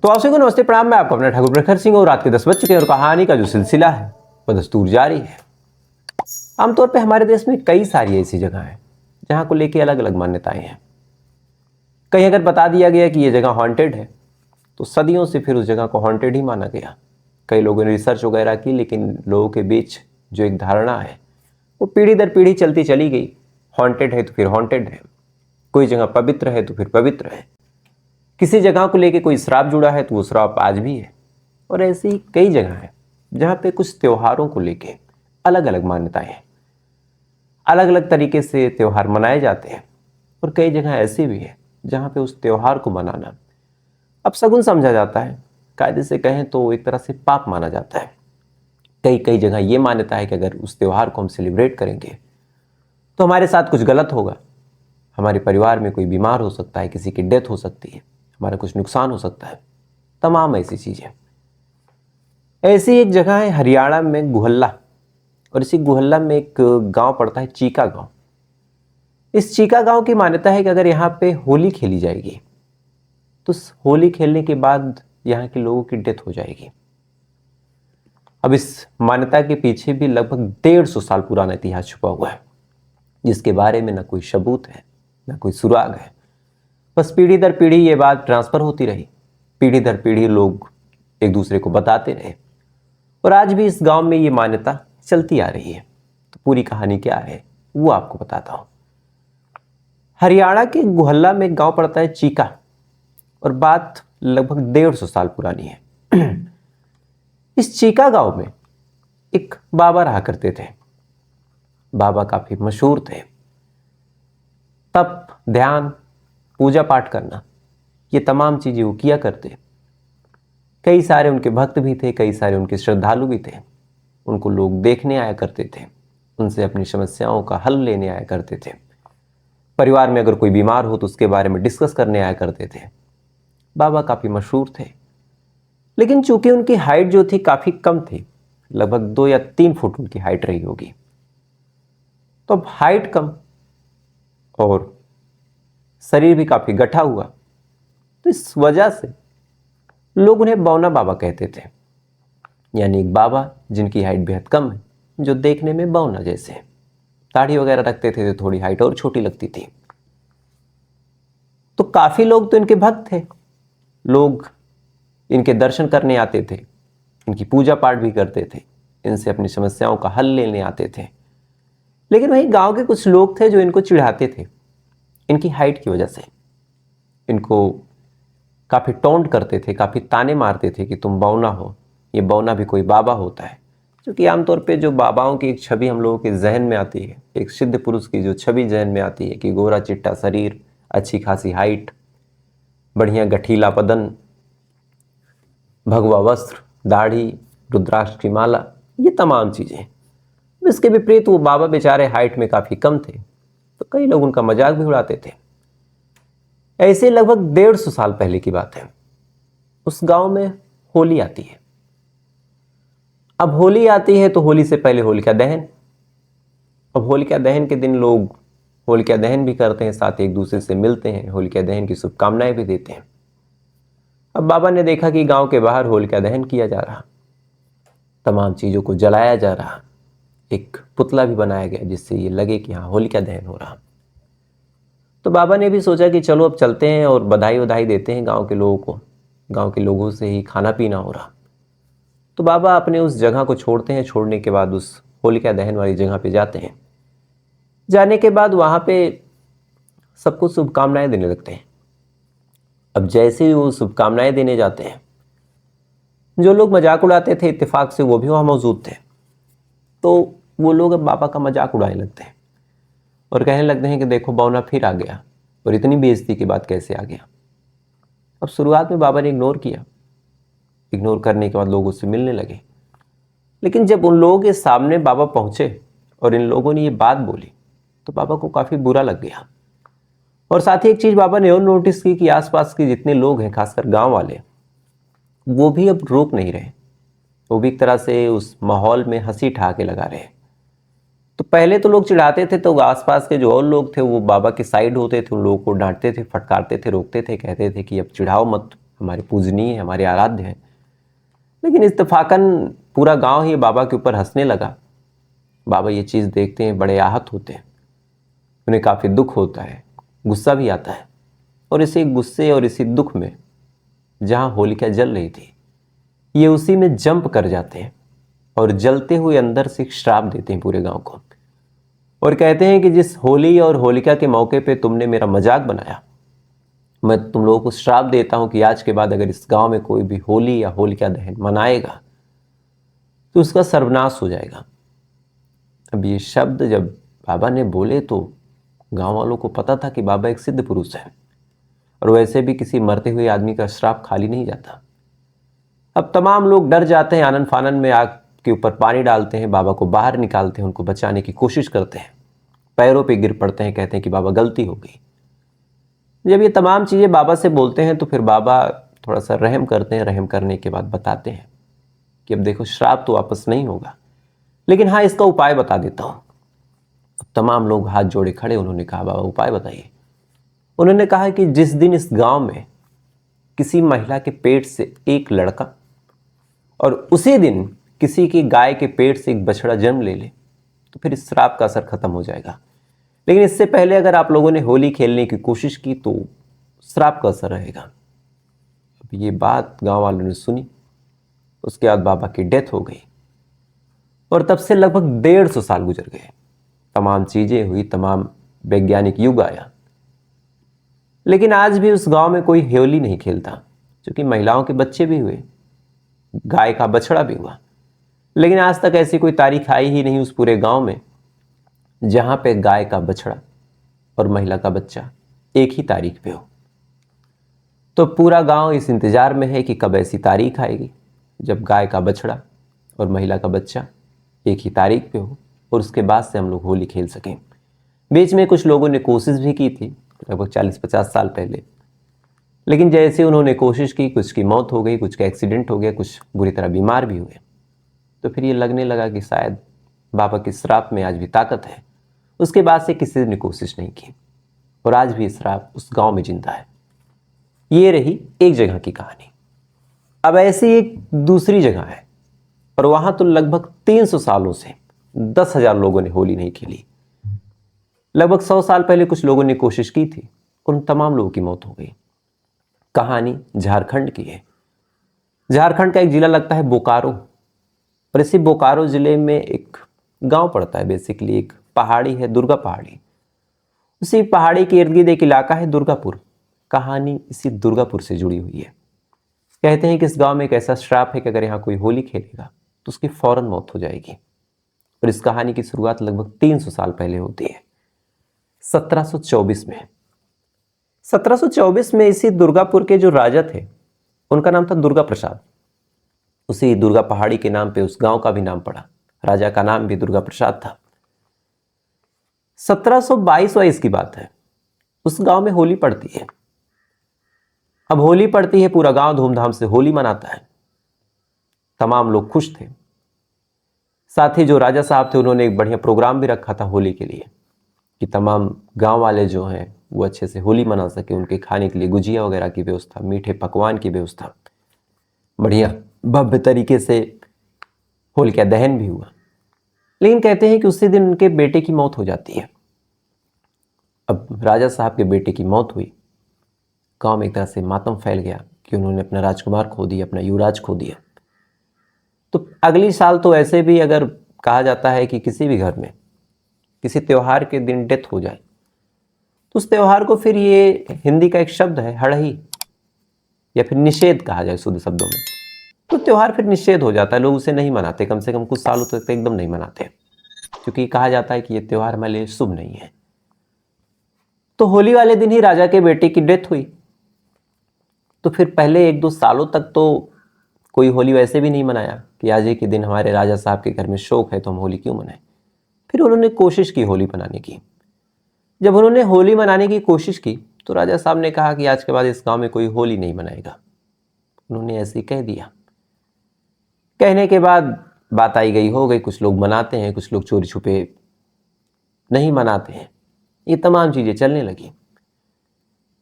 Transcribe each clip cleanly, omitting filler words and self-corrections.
तो आप सभी को नमस्ते प्रणाम। मैं आपका अपना ठाकुर प्रखर सिंह और रात के 10 बज चुके हैं और कहानी का जो सिलसिला है वह दस्तूर जारी है। आमतौर पे हमारे देश में कई सारी ऐसी जगह हैं जहां को लेके अलग अलग मान्यताएं हैं। कहीं अगर बता दिया गया कि यह जगह हॉन्टेड है तो सदियों से फिर उस जगह को हॉन्टेड ही माना गया। कई लोगों ने रिसर्च वगैरह की, लेकिन लोगों के बीच जो एक धारणा है वो पीढ़ी दर पीढ़ी चलती चली गई। हॉन्टेड है तो फिर हॉन्टेड है, कोई जगह पवित्र है तो फिर पवित्र है, किसी जगह को लेके कोई श्राप जुड़ा है तो वो श्राप आज भी है। और ऐसी कई जगह है जहाँ पे कुछ त्योहारों को लेके अलग अलग मान्यताएं हैं, अलग अलग तरीके से त्यौहार मनाए जाते हैं। और कई जगह ऐसी भी है जहाँ पे उस त्यौहार को मनाना अब शगुन समझा जाता है, कायदे से कहें तो एक तरह से पाप माना जाता है। कई कई जगह ये मान्यता है कि अगर उस त्यौहार को हम सेलिब्रेट करेंगे तो हमारे साथ कुछ गलत होगा, हमारे परिवार में कोई बीमार हो सकता है, किसी की डेथ हो सकती है, हमारा कुछ नुकसान हो सकता है, तमाम ऐसी चीज़ें। ऐसी एक जगह है हरियाणा में गुहल्ला, और इसी गुहल्ला में एक गांव पड़ता है चीका गांव। इस चीका गांव की मान्यता है कि अगर यहाँ पे होली खेली जाएगी तो होली खेलने के बाद यहाँ के लोगों की डेथ हो जाएगी। अब इस मान्यता के पीछे भी लगभग 150 साल पुराना इतिहास छुपा हुआ है, जिसके बारे में ना कोई सबूत है ना कोई सुराग है। बस पीढ़ी दर पीढ़ी ये बात ट्रांसफर होती रही, पीढ़ी दर पीढ़ी लोग एक दूसरे को बताते रहे, और आज भी इस गांव में ये मान्यता चलती आ रही है। तो पूरी कहानी क्या है वो आपको बताता हूं। हरियाणा के गुहल्ला में एक गांव पड़ता है चीका, और बात लगभग 150 साल पुरानी है। इस चीका गांव में एक बाबा रहा करते थे। बाबा काफी मशहूर थे। तप, ध्यान, पूजा पाठ करना, ये तमाम चीजें वो किया करते। कई सारे उनके भक्त भी थे, कई सारे उनके श्रद्धालु भी थे। उनको लोग देखने आया करते थे, उनसे अपनी समस्याओं का हल लेने आया करते थे। परिवार में अगर कोई बीमार हो तो उसके बारे में डिस्कस करने आया करते थे। बाबा काफी मशहूर थे, लेकिन चूंकि उनकी हाइट जो थी काफी कम थी, लगभग 2 या 3 फुट उनकी हाइट रही होगी। तो अब हाइट कम और शरीर भी काफी गठा हुआ, तो इस वजह से लोग उन्हें बौना बाबा कहते थे। यानी एक बाबा जिनकी हाइट बेहद कम है, जो देखने में बौना जैसे है। दाढ़ी वगैरह रखते थे तो थोड़ी हाइट और छोटी लगती थी। तो काफी लोग तो इनके भक्त थे, लोग इनके दर्शन करने आते थे, इनकी पूजा पाठ भी करते थे, इनसे अपनी समस्याओं का हल लेने आते थे। लेकिन वहीं गांव के कुछ लोग थे जो इनको चिढ़ाते थे इनकी हाइट की वजह से। इनको काफ़ी टोंट करते थे, काफ़ी ताने मारते थे कि तुम बौना हो, ये बौना भी कोई बाबा होता है। क्योंकि आमतौर पे जो बाबाओं की एक छवि हम लोगों के जहन में आती है, एक सिद्ध पुरुष की जो छवि जहन में आती है कि गोरा चिट्टा शरीर, अच्छी खासी हाइट, बढ़िया गठीला बदन, भगवा वस्त्र, दाढ़ी, रुद्राक्ष की माला, ये तमाम चीज़ें। इसके विपरीत वो बाबा बेचारे हाइट में काफ़ी कम थे, तो कई लोग उनका मजाक भी उड़ाते थे। ऐसे लगभग 150 साल पहले की बात है। उस गांव में होली आती है। अब होली आती है तो होली से पहले होलिका दहन। अब होलिका दहन के दिन लोग होलिका दहन भी करते हैं, साथ ही एक दूसरे से मिलते हैं, होलिका दहन की शुभकामनाएं भी देते हैं। अब बाबा ने देखा कि गांव के बाहर होलिका दहन किया जा रहा, तमाम चीजों को जलाया जा रहा, एक पुतला भी बनाया गया जिससे ये लगे कि हाँ होलिका दहन हो रहा। तो बाबा ने भी सोचा कि चलो अब चलते हैं और बधाई वधाई देते हैं गांव के लोगों को। गांव के लोगों से ही खाना पीना हो रहा। तो बाबा अपने उस जगह को छोड़ते हैं, छोड़ने के बाद उस होलिका दहन वाली जगह पे जाते हैं। जाने के बाद वहाँ पे सबको शुभकामनाएं देने लगते हैं। अब जैसे ही वो शुभकामनाएं देने जाते हैं, जो लोग मजाक उड़ाते थे इत्तेफाक से वो भी वहाँ मौजूद थे। तो वो लोग अब बाबा का मजाक उड़ाने लगते हैं और कहने लगते हैं कि देखो बौना फिर आ गया, और इतनी बेइज्जती के बाद कैसे आ गया। अब शुरुआत में बाबा ने इग्नोर किया, इग्नोर करने के बाद लोग उससे मिलने लगे। लेकिन जब उन लोगों के सामने बाबा पहुंचे और इन लोगों ने ये बात बोली तो बाबा को काफ़ी बुरा लग गया। और साथ ही एक चीज़ बाबा ने और नोटिस की कि आसपास के जितने लोग हैं, खासकर गांव वाले, वो भी अब रोक नहीं रहे। वो भी एक तरह से उस माहौल में हंसी ठहाके लगा रहे। तो पहले तो लोग चिढ़ाते थे तो आसपास के जो और लोग थे वो बाबा के साइड होते थे, उन लोगों को डांटते थे, फटकारते थे, रोकते थे, कहते थे कि अब चिढ़ाओ मत, हमारे पूजनीय हैं, हमारे आराध्य हैं। लेकिन इत्तेफाकन पूरा गांव ही बाबा के ऊपर हंसने लगा। बाबा ये चीज़ देखते हैं, बड़े आहत होते हैं, उन्हें काफ़ी दुख होता है, गुस्सा भी आता है। और इसी गुस्से और इसी दुख में जहाँ होलिका जल रही थी, ये उसी में जंप कर जाते हैं और जलते हुए अंदर से एक श्राप देते हैं पूरे गांव को, और कहते हैं कि जिस होली और होलिका के मौके पे तुमने मेरा मजाक बनाया, मैं तुम लोगों को श्राप देता हूं कि आज के बाद अगर इस गांव में कोई भी होली या होलिका दहन मनाएगा तो उसका सर्वनाश हो जाएगा। अब ये शब्द जब बाबा ने बोले तो गांव वालों को पता था कि बाबा एक सिद्ध पुरुष है, और वैसे भी किसी मरते हुए आदमी का श्राप खाली नहीं जाता। अब तमाम लोग डर जाते हैं, आनन फानन में आग के ऊपर पानी डालते हैं, बाबा को बाहर निकालते हैं, उनको बचाने की कोशिश करते हैं, पैरों पे गिर पड़ते हैं, कहते हैं कि बाबा गलती हो गई। जब ये तमाम चीज़ें बाबा से बोलते हैं तो फिर बाबा थोड़ा सा रहम करते हैं। रहम करने के बाद बताते हैं कि अब देखो, श्राप तो वापस नहीं होगा, लेकिन हाँ, इसका उपाय बता देता हूँ। तमाम लोग हाथ जोड़े खड़े, उन्होंने कहा बाबा उपाय बताइए। उन्होंने कहा कि जिस दिन इस गांव में किसी महिला के पेट से एक लड़का और उसी दिन किसी की गाय के पेट से एक बछड़ा जन्म ले ले तो फिर इस श्राप का असर खत्म हो जाएगा। लेकिन इससे पहले अगर आप लोगों ने होली खेलने की कोशिश की तो श्राप का असर रहेगा। अब ये बात गांव वालों ने सुनी। उसके बाद बाबा की डेथ हो गई और तब से लगभग 150 साल गुजर गए। तमाम चीजें हुई, तमाम वैज्ञानिक युग आया, लेकिन आज भी उस गांव में कोई होली नहीं खेलता, क्योंकि महिलाओं के बच्चे भी हुए, गाय का बछड़ा भी हुआ, लेकिन आज तक ऐसी कोई तारीख आई ही नहीं उस पूरे गांव में जहां पे गाय का बछड़ा और महिला का बच्चा एक ही तारीख पे हो। तो पूरा गांव इस इंतजार में है कि कब ऐसी तारीख आएगी जब गाय का बछड़ा और महिला का बच्चा एक ही तारीख पे हो, और उसके बाद से हम लोग होली खेल सकें। बीच में कुछ लोगों ने कोशिश भी की थी, लगभग 40-50 साल पहले, लेकिन जैसे उन्होंने कोशिश की, कुछ की मौत हो गई, कुछ का एक्सीडेंट हो गया, कुछ बुरी तरह बीमार भी हुए। तो फिर ये लगने लगा कि शायद बाबा के श्राप में आज भी ताकत है। उसके बाद से किसी ने कोशिश नहीं की, और आज भी श्राप उस गांव में जिंदा है। ये रही एक जगह की कहानी। अब ऐसी एक दूसरी जगह है, और वहां तो लगभग 300 सालों से 10,000 लोगों ने होली नहीं खेली। लगभग 100 साल पहले कुछ लोगों ने कोशिश की थी, उन तमाम लोगों की मौत हो गई। कहानी झारखंड की है। झारखंड का एक जिला लगता है बोकारो, और इसी बोकारो जिले में एक गांव पड़ता है। बेसिकली एक पहाड़ी है, दुर्गा पहाड़ी। उसी पहाड़ी के इर्द गिर्द एक इलाका है दुर्गापुर। कहानी इसी दुर्गापुर से जुड़ी हुई है। कहते हैं कि इस गांव में एक ऐसा श्राप है कि अगर यहाँ कोई होली खेलेगा तो उसकी फौरन मौत हो जाएगी। और इस कहानी की शुरुआत लगभग 300 साल पहले होती है, 1724 में। 1724 में इसी दुर्गापुर के जो राजा थे, उनका नाम था दुर्गा प्रसाद। उसी दुर्गा पहाड़ी के नाम पे उस गांव का भी नाम पड़ा। राजा का नाम भी दुर्गा प्रसाद था। 1722 की बात है, उस गांव में होली पड़ती है। अब होली पड़ती है, पूरा गांव धूमधाम से होली मनाता है, तमाम लोग खुश थे। साथ ही जो राजा साहब थे, उन्होंने एक बढ़िया प्रोग्राम भी रखा था होली के लिए, कि तमाम गांव वाले जो हैं वो अच्छे से होली मना सके। उनके खाने के लिए गुजिया वगैरह की व्यवस्था, मीठे पकवान की व्यवस्था, बढ़िया भव्य तरीके से होलिका दहन भी हुआ। लेकिन कहते हैं कि उसी दिन उनके बेटे की मौत हो जाती है। अब राजा साहब के बेटे की मौत हुई, गांव में एक तरह से मातम फैल गया कि उन्होंने अपना राजकुमार खो दिया, अपना युवराज खो दिया। तो अगली साल तो ऐसे भी अगर कहा जाता है कि किसी भी घर में किसी त्योहार के दिन डेथ हो जाए तो उस त्योहार को फिर, ये हिंदी का एक शब्द है हड़ही, या फिर निषेध कहा जाए शुद्ध शब्दों में, तो त्योहार फिर निषेध हो जाता है। लोग उसे नहीं मनाते, कम से कम कुछ सालों तक तो एकदम नहीं मनाते, क्योंकि कहा जाता है कि ये त्योहार हमारे लिए शुभ नहीं है। तो होली वाले दिन ही राजा के बेटे की डेथ हुई। तो फिर पहले 1-2 सालों तक तो कोई होली वैसे भी नहीं मनाया कि आज ही के दिन हमारे राजा साहब के घर में शोक है तो हम होली क्यों मनाएं। फिर उन्होंने कोशिश की होली मनाने की। जब उन्होंने होली मनाने की कोशिश की तो राजा साहब ने कहा कि आज के बाद इस गांव में कोई होली नहीं मनाएगा। उन्होंने ऐसे ही कह दिया। कहने के बाद बात आई गई हो गई, कुछ लोग मनाते हैं, कुछ लोग चोरी छुपे नहीं मनाते हैं, ये तमाम चीजें चलने लगी।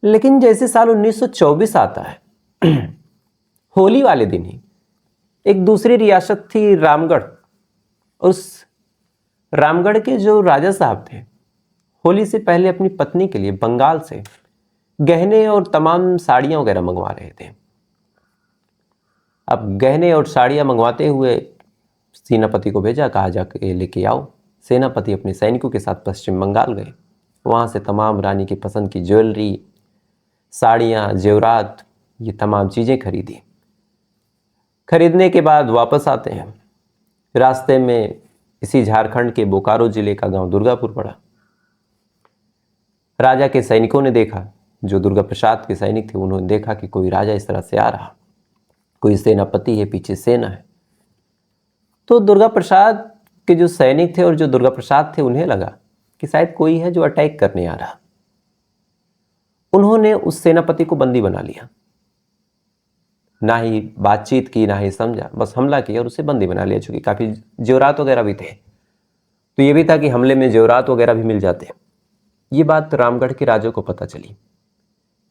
लेकिन जैसे साल 1924 आता है होली वाले दिन ही एक दूसरी रियासत थी रामगढ़। उस रामगढ़ के जो राजा साहब थे होली से पहले अपनी पत्नी के लिए बंगाल से गहने और तमाम साड़ियां वगैरह मंगवा रहे थे। अब गहने और साड़ियां मंगवाते हुए सेनापति को भेजा, कहा जाके लेके आओ। सेनापति अपने सैनिकों के साथ पश्चिम बंगाल गए। वहाँ से तमाम रानी की पसंद की ज्वेलरी, साड़ियाँ, जेवरात, ये तमाम चीज़ें खरीदी। खरीदने के बाद वापस आते हैं। रास्ते में इसी झारखंड के बोकारो जिले का गांव दुर्गापुर पड़ा। राजा के सैनिकों ने देखा, जो दुर्गा प्रसाद के सैनिक थे उन्होंने देखा कि कोई राजा इस तरह से आ रहा, कोई सेनापति है, पीछे सेना है। तो दुर्गा प्रसाद के जो सैनिक थे और जो दुर्गा प्रसाद थे उन्हें लगा कि शायद कोई है जो अटैक करने आ रहा। उन्होंने उस सेनापति को बंदी बना लिया, ना ही बातचीत की, ना ही समझा, बस हमला किया और उसे बंदी बना लिया। चूंकि काफ़ी जेवरात वगैरह भी थे, तो ये भी था कि हमले में जेवरात वगैरह भी मिल जाते। ये बात रामगढ़ के राजा को पता चली,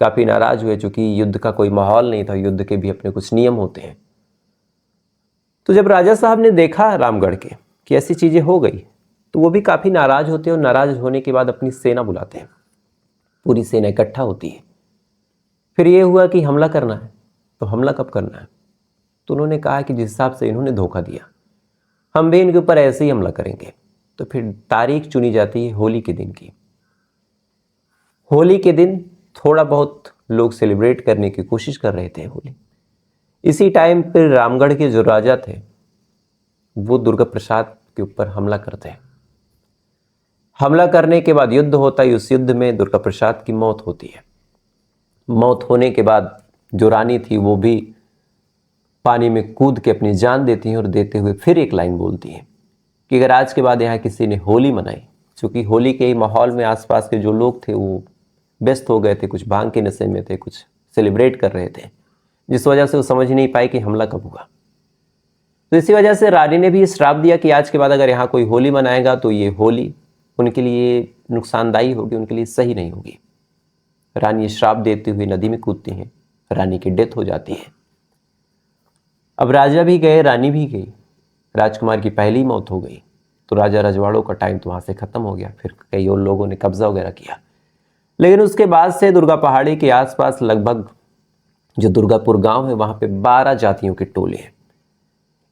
काफ़ी नाराज हुए। चूंकि युद्ध का कोई माहौल नहीं था, युद्ध के भी अपने कुछ नियम होते हैं। तो जब राजा साहब ने देखा रामगढ़ के कि ऐसी चीज़ें हो गई, तो वो भी काफ़ी नाराज होते हैं और नाराज होने के बाद अपनी सेना बुलाते हैं। पूरी सेना इकट्ठा होती है। फिर ये हुआ कि हमला करना है, तो हमला कब करना है? तो उन्होंने कहा कि जिस हिसाब से इन्होंने धोखा दिया, हम भी इनके ऊपर ऐसे ही हमला करेंगे। तो फिर तारीख चुनी जाती है होली के दिन की। होली के दिन थोड़ा बहुत लोग सेलिब्रेट करने की कोशिश कर रहे थे होली। इसी टाइम पर रामगढ़ के जो राजा थे वो दुर्गा प्रसाद के ऊपर हमला करते हैं। हमला करने के बाद युद्ध होता है। उस युद्ध में दुर्गा प्रसाद की मौत होती है। मौत होने के बाद जो रानी थी वो भी पानी में कूद के अपनी जान देती हैं और देते हुए फिर एक लाइन बोलती हैं कि अगर आज के बाद यहाँ किसी ने होली मनाई, चूँकि होली के माहौल में आसपास के जो लोग थे वो व्यस्त हो गए थे, कुछ भांग के नशे में थे, कुछ सेलिब्रेट कर रहे थे, जिस वजह से वो समझ नहीं पाए कि हमला कब हुआ। तो इसी वजह से रानी ने भी श्राप दिया कि आज के बाद अगर यहाँ कोई होली मनाएगा तो ये होली उनके लिए नुकसानदायी होगी, उनके लिए सही नहीं होगी। रानी श्राप देते हुए नदी में कूदती हैं, रानी की डेथ हो जाती है। अब राजा भी गए, रानी भी गई, राजकुमार की पहली मौत हो गई। तो राजा रजवाड़ों का टाइम तो वहाँ से ख़त्म हो गया। फिर कई और लोगों ने कब्जा वगैरह किया। लेकिन उसके बाद से दुर्गा पहाड़ी के आसपास लगभग जो दुर्गापुर गांव है वहाँ पे 12 जातियों के टोले हैं।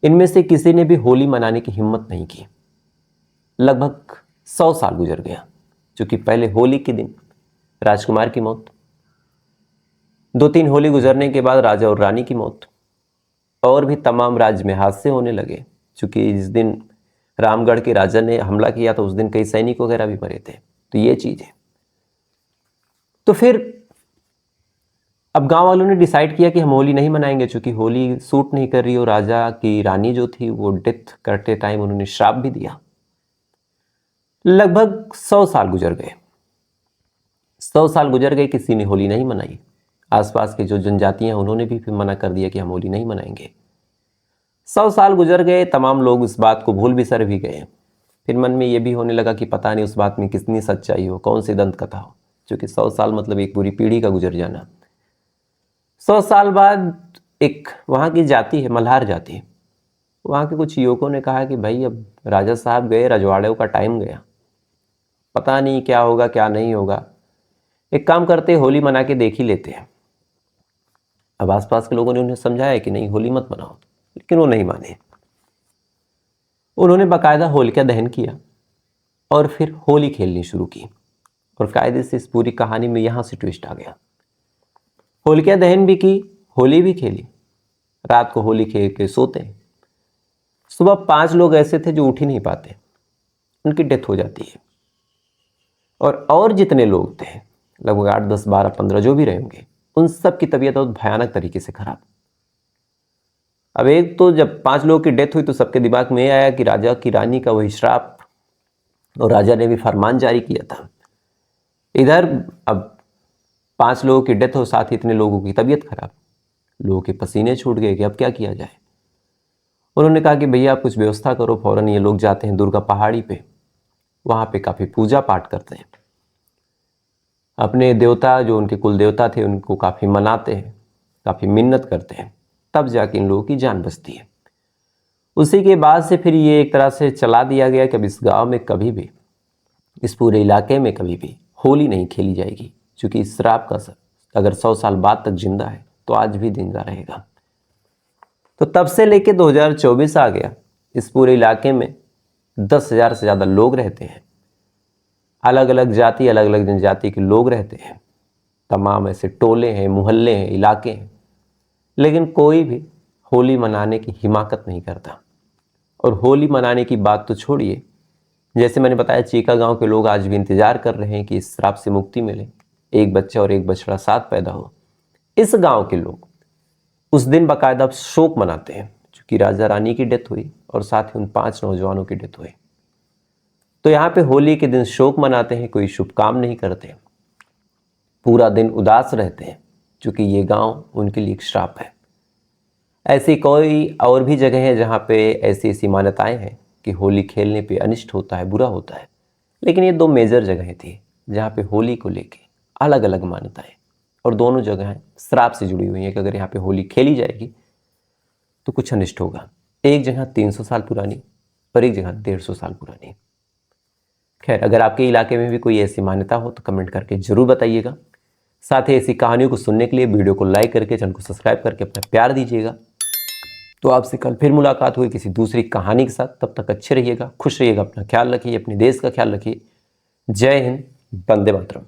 इनमें से किसी ने भी होली मनाने की हिम्मत नहीं की। लगभग 100 साल गुजर गया, क्योंकि पहले होली के दिन राजकुमार की मौत, 2-3 होली गुजरने के बाद राजा और रानी की मौत, और भी तमाम राज्य में हादसे होने लगे। क्योंकि जिस दिन रामगढ़ के राजा ने हमला किया तो उस दिन कई सैनिक वगैरह भी मरे थे। तो ये चीज़ है। तो फिर अब गांव वालों ने डिसाइड किया कि हम होली नहीं मनाएंगे, क्योंकि होली सूट नहीं कर रही। और राजा की रानी जो थी वो डेथ करते टाइम उन्होंने श्राप भी दिया। लगभग 100 साल गुजर गए। 100 साल गुजर गए, किसी ने होली नहीं मनाई। आसपास के जो जनजातियां उन्होंने भी फिर मना कर दिया कि हम होली नहीं मनाएंगे। 100 साल गुजर गए, तमाम लोग इस बात को भूल भी सर भी गए। फिर मन में ये भी होने लगा कि पता नहीं उस बात में कितनी सच्चाई हो, कौन सी दंत कथा हो, क्योंकि 100 साल मतलब एक पूरी पीढ़ी का गुजर जाना। 100 साल बाद एक वहाँ की जाति है, मल्हार जाति। वहाँ के कुछ युवकों ने कहा कि भाई अब राजा साहब गए, रजवाड़ों का टाइम गया, पता नहीं क्या होगा क्या नहीं होगा, एक काम करते होली मना के देख ही लेते हैं। अब आसपास के लोगों ने उन्हें समझाया कि नहीं होली मत मनाओ, लेकिन वो नहीं माने। उन्होंने बाकायदा होलिका दहन किया और फिर होली खेलनी शुरू की। और कायदे से इस पूरी कहानी में यहाँ से ट्विस्ट आ गया। होलिका दहन भी की, होली भी खेली। रात को होली खेल के सोते हैं। सुबह 5 लोग ऐसे थे जो उठ ही नहीं पाते, उनकी डेथ हो जाती है। और जितने लोग थे लगभग 8, 10, 12, 15 जो भी रहेंगे, उन सब की तबीयत बहुत भयानक तरीके से खराब। अब एक तो जब 5 लोगों की डेथ हुई तो सबके दिमाग में आया कि राजा की रानी का वही श्राप, और राजा ने भी फरमान जारी किया था। इधर अब 5 लोगों की डेथ हो, साथ ही इतने लोगों की तबीयत खराब, लोगों के पसीने छूट गए कि अब क्या किया जाए। उन्होंने कहा कि भैया आप कुछ व्यवस्था करो। फौरन ये लोग जाते हैं दुर्गा पहाड़ी पे, वहाँ पे काफ़ी पूजा पाठ करते हैं, अपने देवता जो उनके कुल देवता थे उनको काफ़ी मनाते हैं। काफ़ी मिन्नत करते हैं, तब जाके इन लोगों की जान बचती है। उसी के बाद से फिर ये एक तरह से चला दिया गया कि अब इस गांव में कभी भी, इस पूरे इलाके में कभी भी होली नहीं खेली जाएगी, क्योंकि इस श्राप का असर अगर 100 साल बाद तक जिंदा है तो आज भी जिंदा रहेगा। तो तब से लेके 2024 आ गया, इस पूरे इलाके में 10,000 से ज़्यादा लोग रहते हैं। अलग अलग जाति, अलग अलग जनजाति के लोग रहते हैं। तमाम ऐसे टोले हैं, मोहल्ले हैं, इलाके हैं, लेकिन कोई भी होली मनाने की हिमाकत नहीं करता। और होली मनाने की बात तो छोड़िए, जैसे मैंने बताया, चीका गांव के लोग आज भी इंतजार कर रहे हैं कि इस श्राप से मुक्ति मिले, एक बच्चा और एक बछड़ा साथ पैदा हो। इस गांव के लोग उस दिन बाकायदा शोक मनाते हैं, क्योंकि राजा रानी की डेथ हुई और साथ ही उन 5 नौजवानों की डेथ हुई। तो यहाँ पे होली के दिन शोक मनाते हैं, कोई शुभ काम नहीं करते, पूरा दिन उदास रहते हैं, क्योंकि ये गांव उनके लिए एक श्राप है। ऐसी कोई और भी जगह है जहाँ पे ऐसी ऐसी मान्यताएं हैं कि होली खेलने पे अनिष्ट होता है, बुरा होता है, लेकिन ये 2 मेजर जगहें थी जहाँ पे होली को लेके अलग अलग मान्यताएं, और दोनों जगहें श्राप से जुड़ी हुई हैं कि अगर यहाँ पे होली खेली जाएगी तो कुछ अनिष्ट होगा। एक जगह 300 साल पुरानी और एक जगह 150 साल पुरानी। खैर, अगर आपके इलाके में भी कोई ऐसी मान्यता हो तो कमेंट करके जरूर बताइएगा। साथ ही ऐसी कहानियों को सुनने के लिए वीडियो को लाइक करके, चैनल को सब्सक्राइब करके अपना प्यार दीजिएगा। तो आपसे कल फिर मुलाकात हुई किसी दूसरी कहानी के साथ। तब तक अच्छे रहिएगा, खुश रहिएगा, अपना ख्याल रखिए, अपने देश का ख्याल रखिए। जय हिंद, वंदे मातरम।